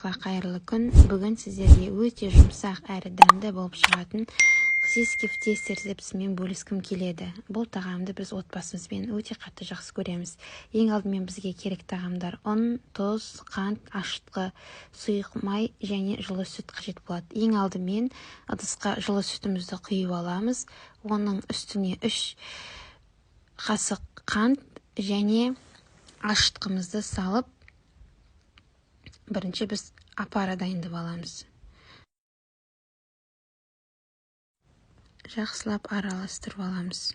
Қайырлы күн. Бүгін сіздерге өте жұмсақ әрі дәмді болып шығатын сискефтес рецептісімен бөліскім келеді. Бұл тағамды біз отбасымызбен өте қатты жақсы көреміз. Ең алдымен бізге керек тағамдар ұн, тұз, қант, ашытқы, сұйық май және жылы сүт қажет болады. Ең алдымен ыдысқа жылы сүтімізді құйып аламыз. Оның үстіне 3 қасық қант және ашытқымызды салып, бірінші біз апара дайындап аламыз. Жақсылап араластырып аламыз.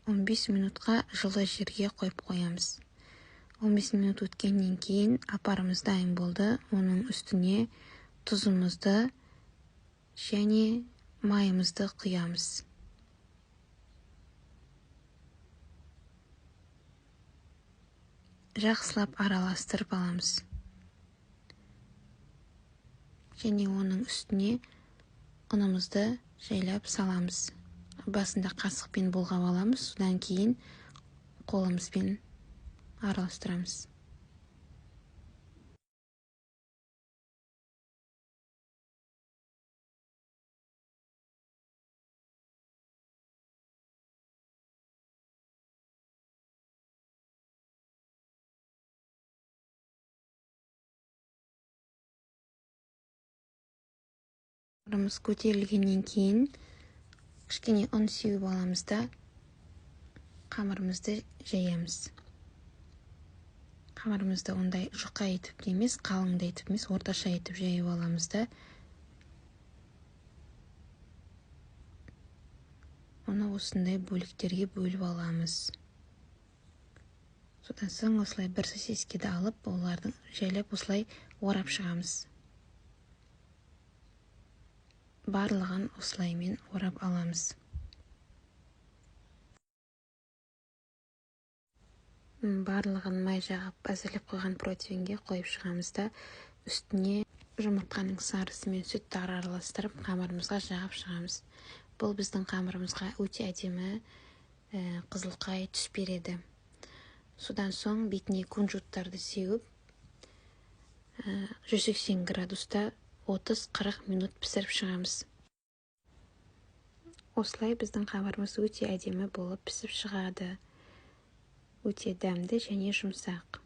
15 минутқа жылы жерге қойып қоямыз. 15 минут өткеннен кейін апарымыз дайын болды. Оның үстіне тұзымызды және майымызды құямыз. Жақсылап араластырып аламыз. Және оның үстіне ұнымызды жайлап саламыз. Басында қасықпен бұлғап аламыз, содан кейін қолымызбен араластырамыз. Қамырымыз көтерілгеннен кейін кішкене ұн сеуіп аламыз да қамырымызды жаямыз. Қамырымызды ондай жұқа етіп емес, қалыңдай етіп емес, орташа етіп жайып аламыз да оны осындай бөліктерге бөліп аламыз. Содан соң осылай бір сосискеді алып, олардың жайлап осылай орап шығамыз. Барлығын осылаймен орап аламыз. Барлығын май жағып әзірлеп қойған противенге қойып шығамыз да үстіне жұмыртқаның сарысы мен сүтті араластырып қамырымызға жағып шығамыз. Бұл біздің қамырымызға өте әдемі қызылқай түс береді. Содан соң бетіне кунжуттарды сеуіп 180 градуста 30-40 минут пісіріп шығамыз. Осылай біздің қамырымыз өте әдемі болып пісіп шығады. Өте дәмді және жұмсақ.